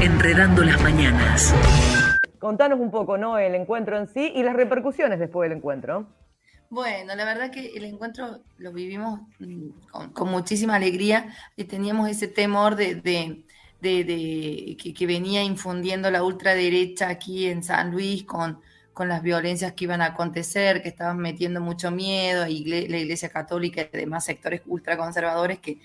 Enredando las mañanas. Contanos un poco, ¿no? El encuentro en sí y las repercusiones después del encuentro. Bueno, la verdad que el encuentro lo vivimos con muchísima alegría y teníamos ese temor que venía infundiendo la ultraderecha aquí en San Luis con las violencias que iban a acontecer, que estaban metiendo mucho miedo, la Iglesia Católica y demás sectores ultraconservadores que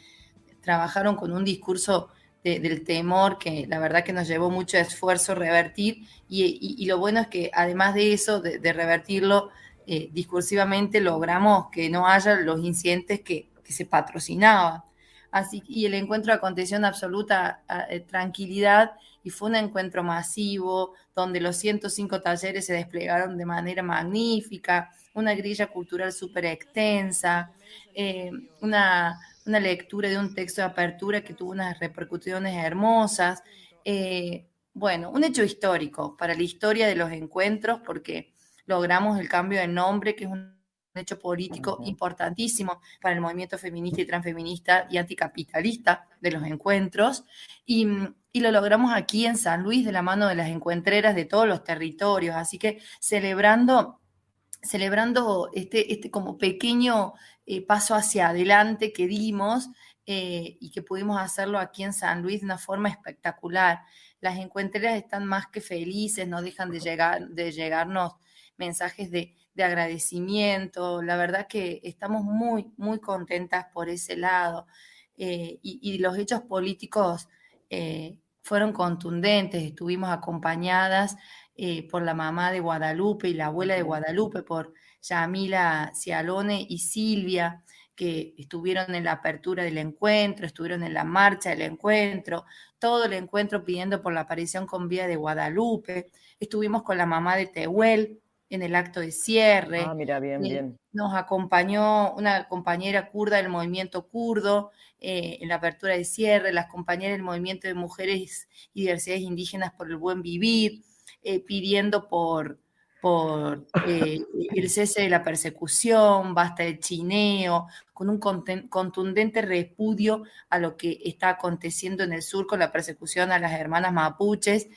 trabajaron con un discurso del temor que la verdad que nos llevó mucho esfuerzo revertir y lo bueno es que además de eso, de revertirlo, discursivamente logramos que no haya los incidentes que se patrocinaban. Así, y el encuentro aconteció en absoluta tranquilidad y fue un encuentro masivo donde los 105 talleres se desplegaron de manera magnífica, una grilla cultural súper extensa, una lectura de un texto de apertura que tuvo unas repercusiones hermosas. Bueno, un hecho histórico para la historia de los encuentros porque logramos el cambio de nombre, que es un hecho político importantísimo para el movimiento feminista y transfeminista y anticapitalista de los encuentros. Y lo logramos aquí en San Luis de la mano de las encuentreras de todos los territorios. Así que celebrando este como pequeño paso hacia adelante que dimos y que pudimos hacerlo aquí en San Luis de una forma espectacular. Las encuentreras están más que felices, no dejan de llegarnos mensajes de agradecimiento. La verdad que estamos muy, muy contentas por ese lado. Y los hechos políticos fueron contundentes, estuvimos acompañadas por la mamá de Guadalupe y la abuela de Guadalupe, por Yamila Cialone y Silvia, que estuvieron en la apertura del encuentro, estuvieron en la marcha del encuentro, todo el encuentro pidiendo por la aparición con vida de Guadalupe. Estuvimos con la mamá de Tehuel en el acto de cierre. Ah, mira, bien. Nos acompañó una compañera kurda del movimiento kurdo en la apertura de cierre, las compañeras del movimiento de mujeres y diversidades indígenas por el buen vivir, pidiendo por el cese de la persecución, basta del chineo, con un contundente repudio a lo que está aconteciendo en el sur con la persecución a las hermanas mapuches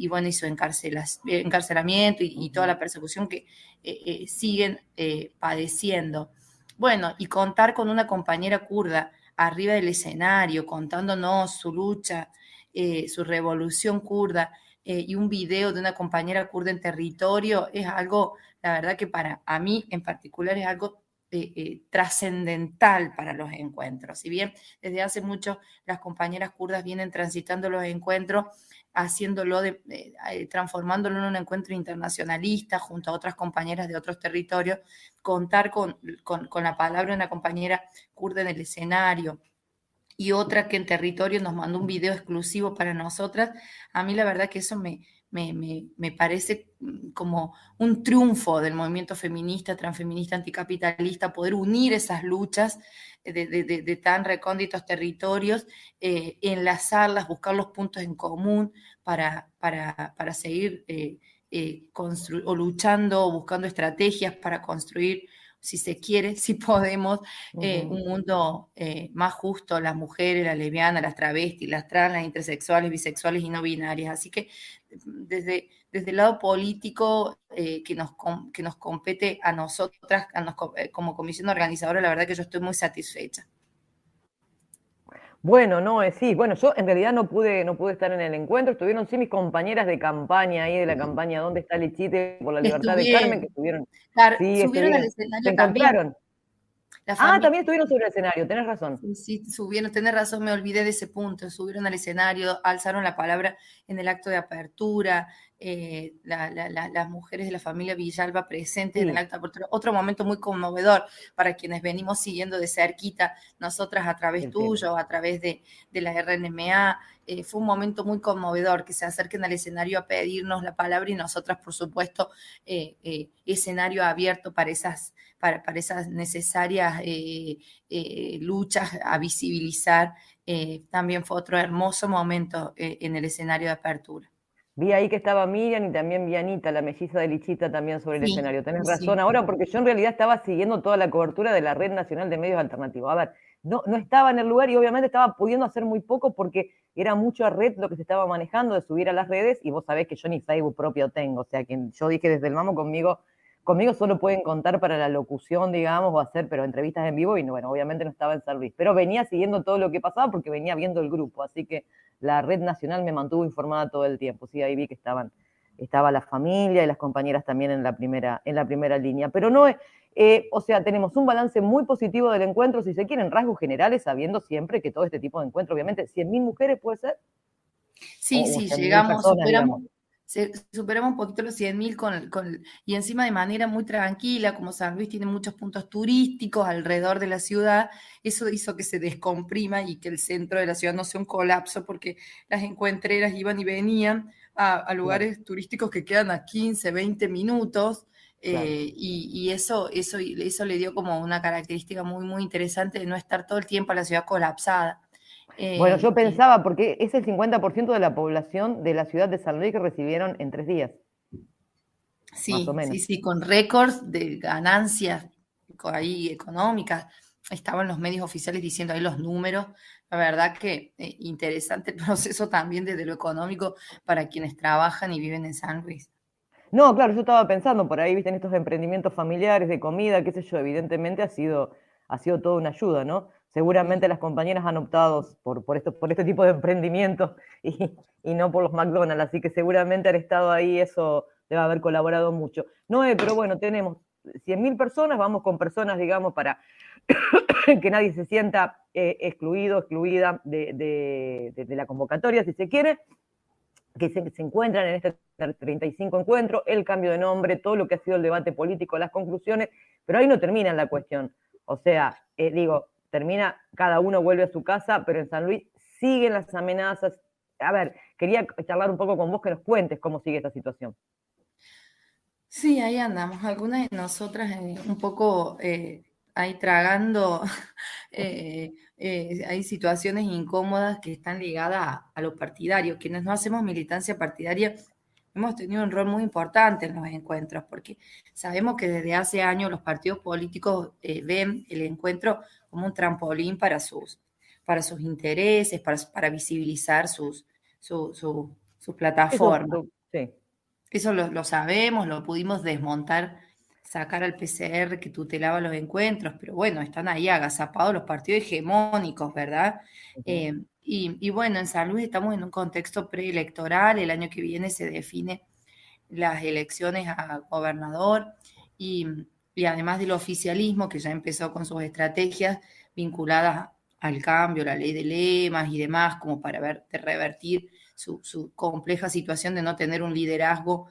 bueno, y su encarcelamiento y toda la persecución que siguen padeciendo. Bueno, y contar con una compañera kurda arriba del escenario, contándonos su lucha, su revolución kurda, y un video de una compañera kurda en territorio, es algo, la verdad que para a mí en particular es algo trascendental para los encuentros. Si bien desde hace mucho las compañeras kurdas vienen transitando los encuentros, haciéndolo, transformándolo en un encuentro internacionalista junto a otras compañeras de otros territorios, contar con la palabra de una compañera kurda en el escenario, y otra que en territorio nos mandó un video exclusivo para nosotras, a mí la verdad que eso me parece como un triunfo del movimiento feminista, transfeminista, anticapitalista, poder unir esas luchas de tan recónditos territorios, enlazarlas, buscar los puntos en común para seguir o luchando o buscando estrategias para construir, si se quiere, si podemos, un mundo más justo, las mujeres, las lesbianas, las travestis, las trans, las intersexuales, bisexuales y no binarias. Así que desde el lado político que nos compete a nosotras, como comisión organizadora, la verdad que yo estoy muy satisfecha. Bueno, no, sí, bueno, yo en realidad no pude estar en el encuentro, estuvieron sí mis compañeras de campaña ahí, de la campaña ¿Dónde está Lichite por la libertad de Carmen? Que estuvieron, sí, Subieron al estuvieron, se escenario también. encontraron. También estuvieron sobre el escenario, tenés razón. Sí, subieron, tenés razón, me olvidé de ese punto, subieron al escenario, alzaron la palabra en el acto de apertura, las mujeres de la familia Villalba presentes en el acto de apertura, otro momento muy conmovedor para quienes venimos siguiendo de cerquita, nosotras a través tuyo, a través de la RNMA, fue un momento muy conmovedor, que se acerquen al escenario a pedirnos la palabra y nosotras, por supuesto, escenario abierto para esas necesarias luchas a visibilizar. También fue otro hermoso momento en el escenario de apertura. Vi ahí que estaba Miriam y también vi a Anita, la melliza de Lichita, también sobre el escenario. Tenés razón ahora, porque yo en realidad estaba siguiendo toda la cobertura de la Red Nacional de Medios Alternativos. A ver, no estaba en el lugar y obviamente estaba pudiendo hacer muy poco porque era mucha red lo que se estaba manejando de subir a las redes y vos sabés que yo ni Facebook propio tengo, o sea que yo dije desde el mamo conmigo solo pueden contar para la locución, digamos, o hacer, pero entrevistas en vivo y bueno, obviamente no estaba en San Luis, pero venía siguiendo todo lo que pasaba porque venía viendo el grupo, así que la red nacional me mantuvo informada todo el tiempo, sí, ahí vi que estaba la familia y las compañeras también en la primera línea, pero no es, o sea, tenemos un balance muy positivo del encuentro, si se quieren rasgos generales, sabiendo siempre que todo este tipo de encuentro, obviamente, 100.000 mujeres puede ser. Sí, O sí, 100.000 llegamos, personas, digamos. superamos un poquito los 100.000 y encima de manera muy tranquila, como San Luis tiene muchos puntos turísticos alrededor de la ciudad, eso hizo que se descomprima y que el centro de la ciudad no sea un colapso, porque las encuentreras iban y venían a lugares Claro, turísticos que quedan a 15, 20 minutos, claro. y eso le dio como una característica muy, muy interesante de no estar todo el tiempo a la ciudad colapsada. Bueno, yo Y pensaba, porque es el 50% de la población de la ciudad de San Luis que recibieron en 3 días, más o sí, menos. sí, sí, con récords de ganancias ahí económicas. Estaban los medios oficiales diciendo ahí los números. La verdad que interesante el proceso también desde lo económico para quienes trabajan y viven en San Luis. No, claro, yo estaba pensando por ahí, viste, en estos emprendimientos familiares de comida, qué sé yo, evidentemente ha sido toda una ayuda, ¿no? Sí. Seguramente las compañeras han optado por este tipo de emprendimientos y no por los McDonald's, así que seguramente han estado ahí, eso debe haber colaborado mucho. No, pero bueno, tenemos 100.000 personas, vamos con personas, digamos, para que nadie se sienta excluido, excluida de la convocatoria, si se quiere, que se encuentran en este 35 encuentro, el cambio de nombre, todo lo que ha sido el debate político, las conclusiones, pero ahí no termina la cuestión. O sea, termina, cada uno vuelve a su casa, pero en San Luis siguen las amenazas. A ver, quería charlar un poco con vos, que nos cuentes cómo sigue esta situación. Sí, ahí andamos. Algunas de nosotras un poco ahí tragando, hay situaciones incómodas que están ligadas a lo partidario. Quienes no hacemos militancia partidaria hemos tenido un rol muy importante en los encuentros, porque sabemos que desde hace años los partidos políticos ven el encuentro como un trampolín para sus intereses, para visibilizar su Eso, plataforma. sí. Eso lo sabemos, lo pudimos desmontar, sacar al PCR que tutelaba los encuentros, pero bueno, están ahí agazapados los partidos hegemónicos, ¿verdad? Ujú. Y bueno, en San Luis estamos en un contexto preelectoral, el año que viene se define las elecciones a gobernador y, y además del oficialismo que ya empezó con sus estrategias vinculadas al cambio, la ley de lemas y demás, como para de revertir su compleja situación de no tener un liderazgo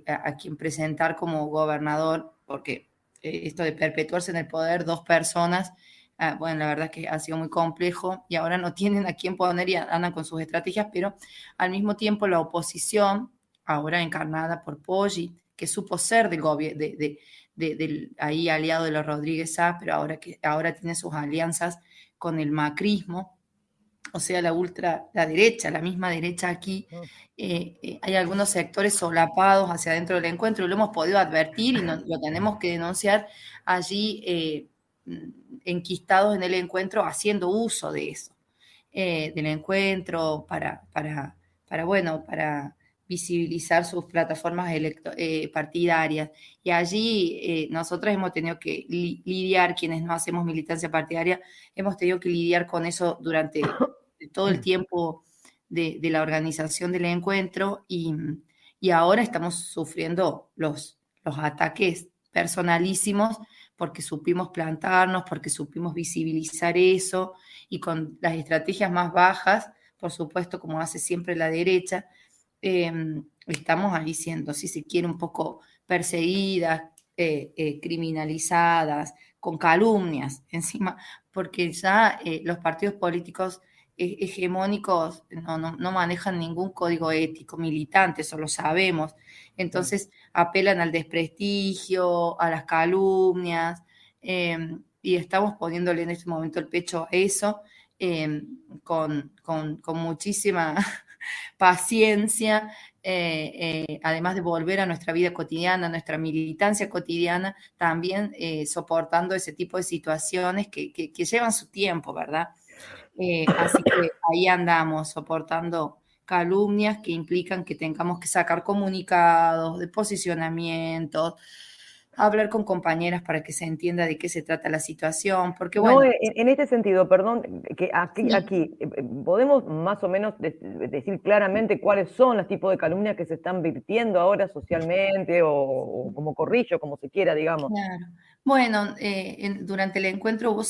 a quien presentar como gobernador, porque esto de perpetuarse en el poder dos personas, bueno, la verdad es que ha sido muy complejo y ahora no tienen a quién poner y andan con sus estrategias, pero al mismo tiempo la oposición, ahora encarnada por Poggi, que supo ser del gobierno, del ahí aliado de los Rodríguez Sá, pero ahora tiene sus alianzas con el macrismo, o sea, la derecha, la misma derecha aquí. Hay algunos sectores solapados hacia adentro del encuentro y lo hemos podido advertir y lo tenemos que denunciar allí enquistados en el encuentro haciendo uso de eso, del encuentro bueno, para visibilizar sus plataformas partidarias. Y allí nosotros hemos tenido que lidiar, quienes no hacemos militancia partidaria, hemos tenido que lidiar con eso durante todo el tiempo de la organización del encuentro y ahora estamos sufriendo los ataques personalísimos porque supimos plantarnos, porque supimos visibilizar eso y con las estrategias más bajas, por supuesto, como hace siempre la derecha, estamos ahí siendo, si se quiere, un poco perseguidas, criminalizadas, con calumnias encima, porque ya los partidos políticos hegemónicos no manejan ningún código ético militante, eso lo sabemos. Entonces apelan al desprestigio, a las calumnias, y estamos poniéndole en este momento el pecho a eso con muchísima paciencia además de volver a nuestra vida cotidiana, a nuestra militancia cotidiana, también soportando ese tipo de situaciones que llevan su tiempo, ¿verdad? Así que ahí andamos soportando calumnias que implican que tengamos que sacar comunicados, de posicionamientos, hablar con compañeras para que se entienda de qué se trata la situación, porque No, bueno, en este sentido, perdón, que sí, aquí podemos más o menos decir claramente cuáles son los tipos de calumnias que se están virtiendo ahora socialmente o como corrillo, como se quiera, digamos. claro. Bueno, durante el encuentro hubo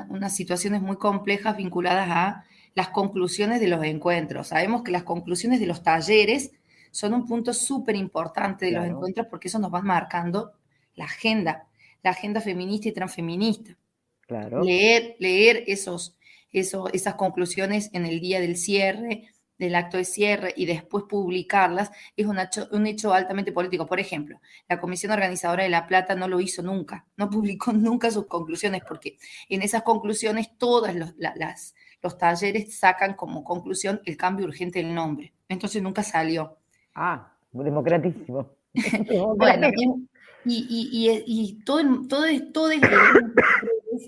unas situaciones muy complejas vinculadas a las conclusiones de los encuentros. Sabemos que las conclusiones de los talleres son un punto súper importante de los Claro, encuentros porque eso nos va marcando la agenda feminista y transfeminista. claro. Leer esas conclusiones en el día del cierre, del acto de cierre y después publicarlas es un hecho altamente político. Por ejemplo, la Comisión Organizadora de La Plata no lo hizo nunca, no publicó nunca sus conclusiones porque en esas conclusiones todos los talleres sacan como conclusión el cambio urgente del nombre. Entonces nunca salió. Ah, democratísimo. Bueno, Democrático. y todos leemos,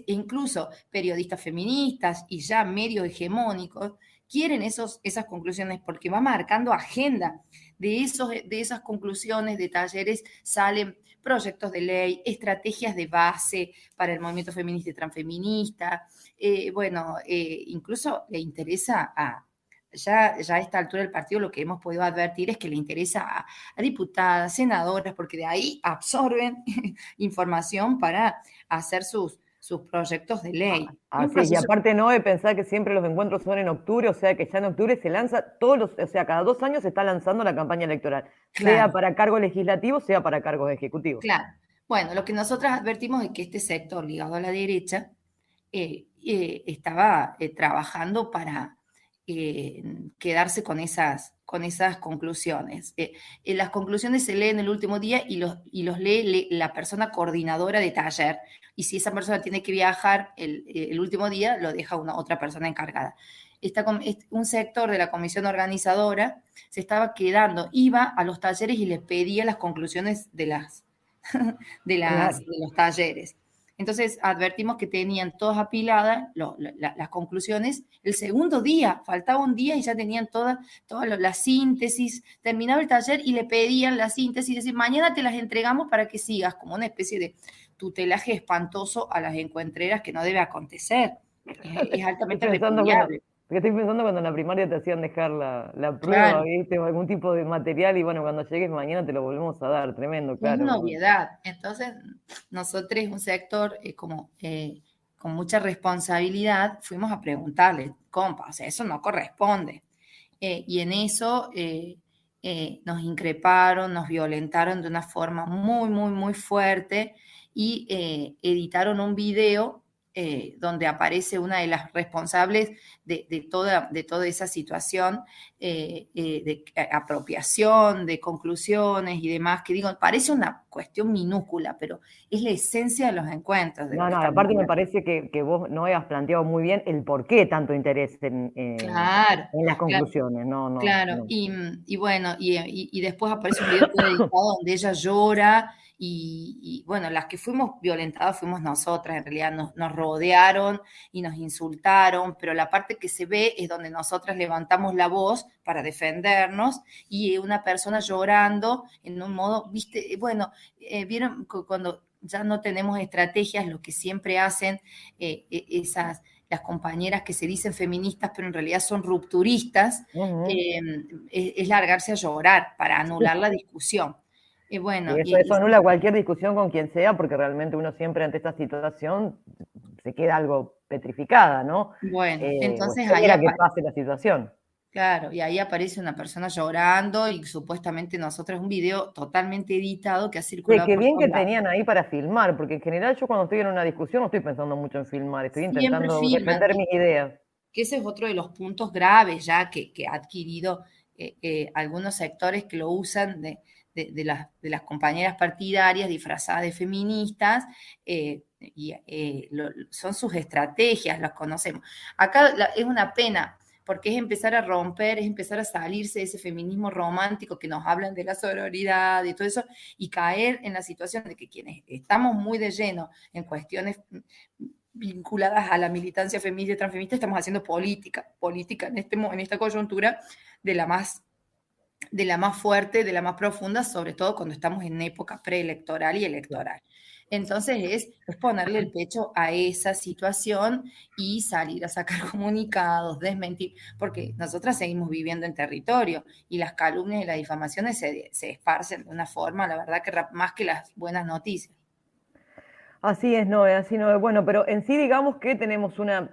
e incluso periodistas feministas y ya medios hegemónicos quieren esas conclusiones porque va marcando agenda. De esas conclusiones de talleres salen proyectos de ley, estrategias de base para el movimiento feminista y transfeminista. Incluso le interesa ya a esta altura del partido lo que hemos podido advertir es que le interesa a diputadas, senadoras, porque de ahí absorben información para hacer sus proyectos de ley. Un Así es, y proceso, aparte no de pensar que siempre los encuentros son en octubre, o sea que ya en octubre se lanza o sea, cada 2 años se está lanzando la campaña electoral, sea claro, para cargos legislativos, sea para cargos ejecutivos. claro. Bueno, lo que nosotras advertimos es que este sector ligado a la derecha estaba trabajando para eh, quedarse con esas conclusiones. Las conclusiones se leen el último día y los lee la persona coordinadora de taller. Y si esa persona tiene que viajar el último día, lo deja otra persona encargada. Un sector de la comisión organizadora se estaba quedando, iba a los talleres y les pedía las conclusiones Claro. de los talleres. Entonces advertimos que tenían todas apiladas las conclusiones. El segundo día, faltaba un día y ya tenían toda la síntesis. Terminaba el taller y le pedían la síntesis, decir, mañana te las entregamos para que sigas, como una especie de tutelaje espantoso a las encuentreras que no debe acontecer. Es Estoy altamente pensando cuando, repudiable. estoy pensando cuando en la primaria te hacían dejar la prueba, Claro. ¿viste? O algún tipo de material y bueno, cuando llegues mañana te lo volvemos a dar, tremendo, Es claro. una Bueno. obviedad. Entonces, nosotros, un sector con mucha responsabilidad, fuimos a preguntarle, compa, o sea, eso no corresponde. Y en eso nos increparon, nos violentaron de una forma muy, muy, muy fuerte y editaron un video donde aparece una de las responsables de toda esa situación de apropiación, de conclusiones y demás, que digo, parece una cuestión minúscula, pero es la esencia de los encuentros de lo No, que no, estamos aparte me hablando. parece que vos no habías planteado muy bien el por qué tanto interés Claro, en las claro. conclusiones, no, no, Claro, no. y bueno, y después aparece un video todo editado donde ella llora y bueno, las que fuimos violentadas fuimos nosotras, en realidad nos rodearon y nos insultaron, pero la parte que se ve es donde nosotras levantamos la voz para defendernos y una persona llorando en un modo, viste, vieron cuando ya no tenemos estrategias, lo que siempre hacen las compañeras que se dicen feministas, pero en realidad son rupturistas, Ujú. es largarse a llorar para anular la discusión. Y eso anula cualquier discusión con quien sea, porque realmente uno siempre ante esta situación se queda algo petrificada, ¿no? bueno, O entonces espera que pase la situación. claro, y ahí aparece una persona llorando y supuestamente nosotros un video totalmente editado que ha circulado Qué por bien todos que lados. tenían ahí para filmar, porque en general yo cuando estoy en una discusión no estoy pensando mucho en filmar, estoy Siempre intentando filman, defender mis ideas. que ese es otro de los puntos graves ya que ha adquirido algunos sectores que lo usan de las compañeras partidarias disfrazadas de feministas, son sus estrategias, las conocemos. Acá es una pena, porque es empezar a romper, es empezar a salirse de ese feminismo romántico que nos hablan de la sororidad y todo eso, y caer en la situación de que quienes estamos muy de lleno en cuestiones vinculadas a la militancia feminista y transfeminista, estamos haciendo política en esta coyuntura de la más fuerte, de la más profunda, sobre todo cuando estamos en época preelectoral y electoral. Entonces es ponerle el pecho a esa situación y salir a sacar comunicados, desmentir, porque nosotras seguimos viviendo en territorio y las calumnias y las difamaciones se esparcen de una forma, la verdad, que más que las buenas noticias. Así es, Noé, así no es. Bueno, pero en sí digamos que tenemos una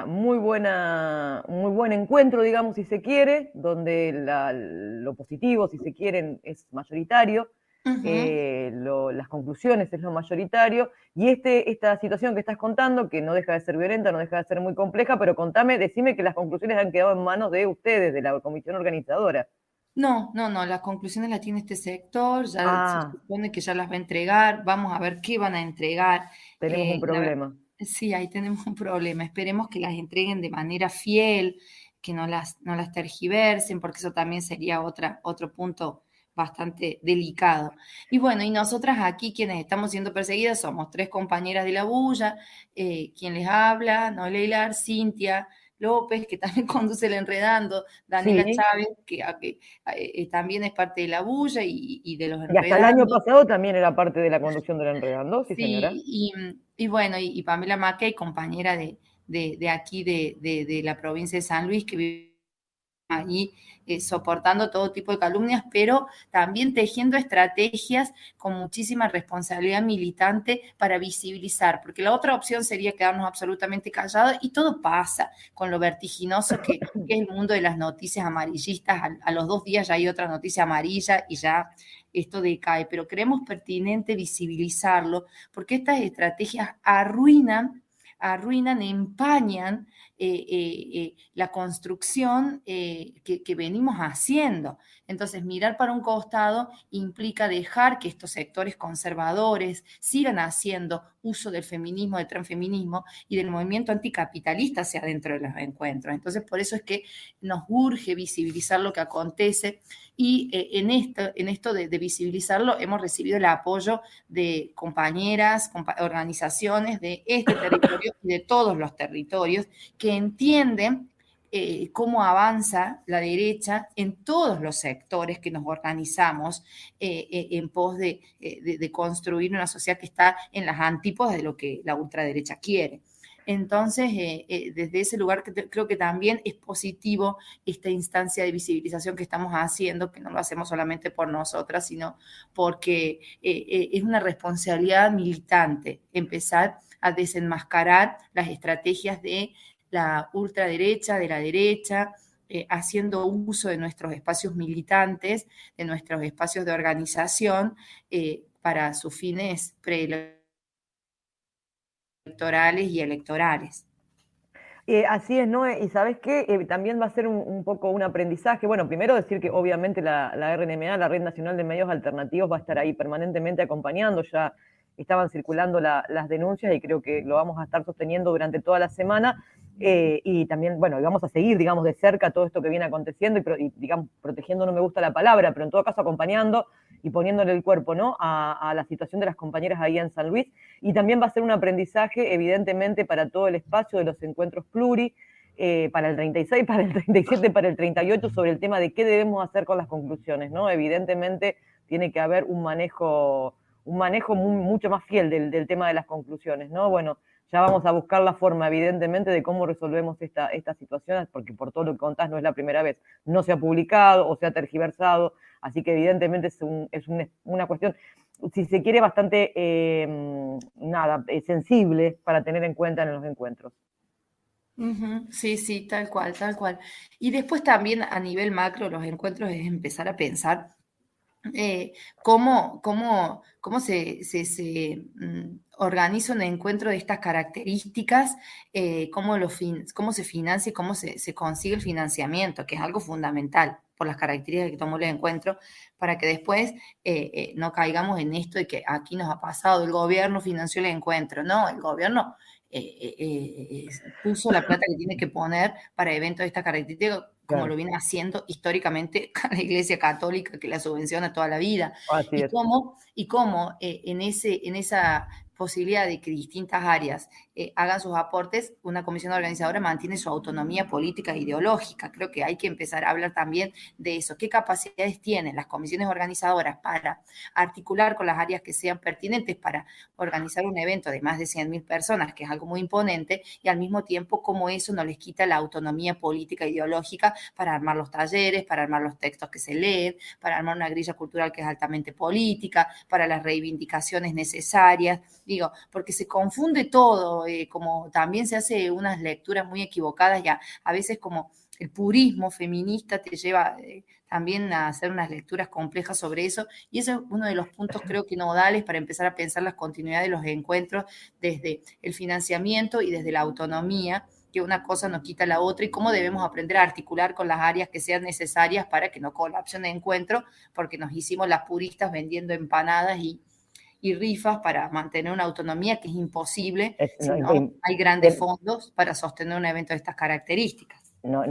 muy muy buen encuentro, digamos, si se quiere, donde lo positivo, si se quieren, es mayoritario, las conclusiones es lo mayoritario, y esta situación que estás contando, que no deja de ser violenta, no deja de ser muy compleja, pero decime que las conclusiones han quedado en manos de ustedes, de la comisión organizadora. No, las conclusiones las tiene este sector, ya se supone que ya las va a entregar, vamos a ver qué van a entregar. Tenemos un problema. Sí, ahí tenemos un problema, esperemos que las entreguen de manera fiel, que no las tergiversen, porque eso también sería otro punto bastante delicado. Y bueno, y nosotras aquí quienes estamos siendo perseguidas somos 3 compañeras de la bulla, quien les habla, Noelia Hilar, Cintia López, que también conduce el Enredando, Daniela Sí. Chávez, que también es parte de la bulla y de los Y hasta el año Enredando. pasado también era parte de la conducción del Enredando, sí, señora. Sí, y bueno, y Pamela Mackey, compañera de aquí, de la provincia de San Luis, que vive ahí soportando todo tipo de calumnias, pero también tejiendo estrategias con muchísima responsabilidad militante para visibilizar, porque la otra opción sería quedarnos absolutamente callados y todo pasa con lo vertiginoso que es el mundo de las noticias amarillistas. A los 2 días ya hay otra noticia amarilla y ya esto decae, pero creemos pertinente visibilizarlo porque estas estrategias arruinan, empañan la construcción que venimos haciendo. Entonces, mirar para un costado implica dejar que estos sectores conservadores sigan haciendo uso del feminismo, del transfeminismo y del movimiento anticapitalista hacia dentro de los encuentros. Entonces, por eso es que nos urge visibilizar lo que acontece y en esto de visibilizarlo hemos recibido el apoyo de compañeras, organizaciones de este territorio y de todos los territorios que entienden cómo avanza la derecha en todos los sectores que nos organizamos en pos de construir una sociedad que está en las antípodas de lo que la ultraderecha quiere. Entonces, desde ese lugar creo que también es positivo esta instancia de visibilización que estamos haciendo, que no lo hacemos solamente por nosotras, sino porque es una responsabilidad militante empezar a desenmascarar las estrategias de la ultraderecha, de la derecha, haciendo uso de nuestros espacios militantes, de nuestros espacios de organización para sus fines preelectorales y electorales. Así es, ¿no? Y sabes qué, también va a ser un poco un aprendizaje. Bueno, primero decir que obviamente la RNMA, la Red Nacional de Medios Alternativos, va a estar ahí permanentemente acompañando. Ya estaban circulando las denuncias y creo que lo vamos a estar sosteniendo durante toda la semana. Y también, bueno, vamos a seguir, digamos, de cerca todo esto que viene aconteciendo y digamos, protegiendo, no me gusta la palabra, pero en todo caso acompañando y poniéndole el cuerpo, ¿no? A la situación de las compañeras ahí en San Luis. Y también va a ser un aprendizaje, evidentemente, para todo el espacio de los encuentros pluri, para el 36, para el 37, para el 38, sobre el tema de qué debemos hacer con las conclusiones, ¿no? Evidentemente tiene que haber un manejo mucho más fiel del tema de las conclusiones, ¿no? Bueno, ya vamos a buscar la forma, evidentemente, de cómo resolvemos esta situación, porque por todo lo que contás no es la primera vez. No se ha publicado o se ha tergiversado, así que evidentemente es una cuestión, si se quiere, bastante sensible para tener en cuenta en los encuentros. Sí, tal cual, tal cual. Y después también a nivel macro, los encuentros es empezar a pensar cómo se organiza un encuentro de estas características, cómo se financia y cómo se consigue el financiamiento, que es algo fundamental por las características que tomó el encuentro, para que después no caigamos en esto de que aquí nos ha pasado, el gobierno financió el encuentro. No, el gobierno puso la plata que tiene que poner para eventos de esta característica, como Claro. lo viene haciendo históricamente con la Iglesia Católica, que la subvenciona toda la vida. Así Y es. cómo en esa posibilidad de que distintas áreas hagan sus aportes, una comisión organizadora mantiene su autonomía política e ideológica. Creo que hay que empezar a hablar también de eso. ¿Qué capacidades tienen las comisiones organizadoras para articular con las áreas que sean pertinentes para organizar un evento de más de 100.000 personas, que es algo muy imponente, y al mismo tiempo cómo eso no les quita la autonomía política e ideológica para armar los talleres, para armar los textos que se leen, para armar una grilla cultural que es altamente política, para las reivindicaciones necesarias? Digo, porque se confunde todo, como también se hace unas lecturas muy equivocadas, ya a veces como el purismo feminista te lleva también a hacer unas lecturas complejas sobre eso, y eso es uno de los puntos creo que nodales para empezar a pensar las continuidades de los encuentros desde el financiamiento y desde la autonomía, que una cosa no quita la otra, y cómo debemos aprender a articular con las áreas que sean necesarias para que no colapse un encuentro, porque nos hicimos las puristas vendiendo empanadas y rifas para mantener una autonomía que es imposible si no hay grandes fondos para sostener un evento de estas características. No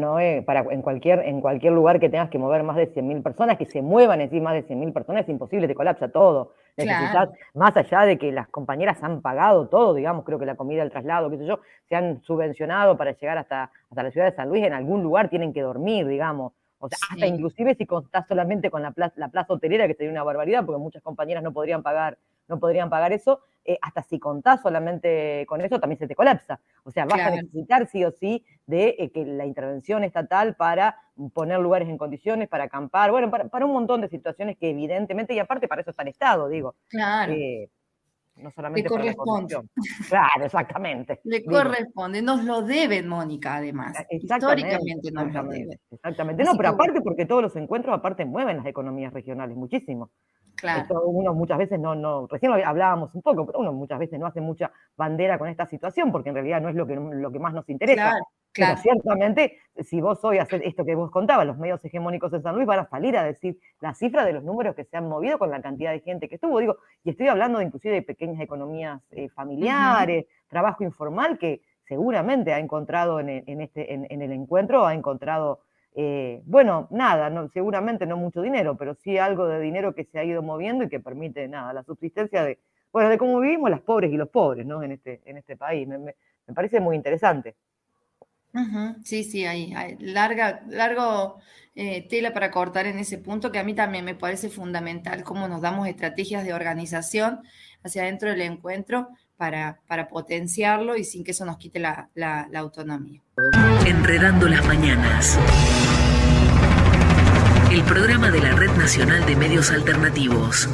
para en cualquier lugar que tengas que mover más de 100.000 personas, que se muevan en sí más de 100.000 personas, es imposible, te colapsa todo. Necesitas, Claro. más allá de que las compañeras han pagado todo, digamos, creo que la comida, el traslado, qué sé yo, se han subvencionado para llegar hasta la ciudad de San Luis, en algún lugar tienen que dormir, digamos. O sea, hasta Sí. inclusive si contás solamente con la plaza hotelera, que sería una barbaridad, porque muchas compañeras no podrían pagar eso, hasta si contás solamente con eso, también se te colapsa. O sea, vas a Claro. necesitar sí o sí de que la intervención estatal para poner lugares en condiciones, para acampar, bueno, para un montón de situaciones que evidentemente, y aparte para eso está el Estado, digo. Claro. No solamente Le para la corresponde. corrupción. Claro, exactamente. Le Digo, corresponde, nos lo deben, Mónica, además. exactamente, Históricamente nos lo deben. exactamente. No, Así pero que bueno, aparte porque todos los encuentros aparte mueven las economías regionales muchísimo. claro, Esto uno muchas veces recién hablábamos un poco, pero uno muchas veces no hace mucha bandera con esta situación, porque en realidad no es lo que más nos interesa. claro, Pero claro. ciertamente, si vos hoy haces esto que vos contabas, los medios hegemónicos de San Luis van a salir a decir la cifra de los números que se han movido con la cantidad de gente que estuvo, digo, y estoy hablando de inclusive de pequeñas economías familiares, trabajo informal, que seguramente ha encontrado en el encuentro, ha encontrado bueno, nada, seguramente no mucho dinero, pero sí algo de dinero que se ha ido moviendo y que permite, nada, la subsistencia de cómo vivimos las pobres y los pobres, ¿no? En este país. Me parece muy interesante. Sí, sí, hay largo tela para cortar en ese punto, que a mí también me parece fundamental cómo nos damos estrategias de organización hacia adentro del encuentro para potenciarlo y sin que eso nos quite la autonomía. Enredando las mañanas. El programa de la Red Nacional de Medios Alternativos.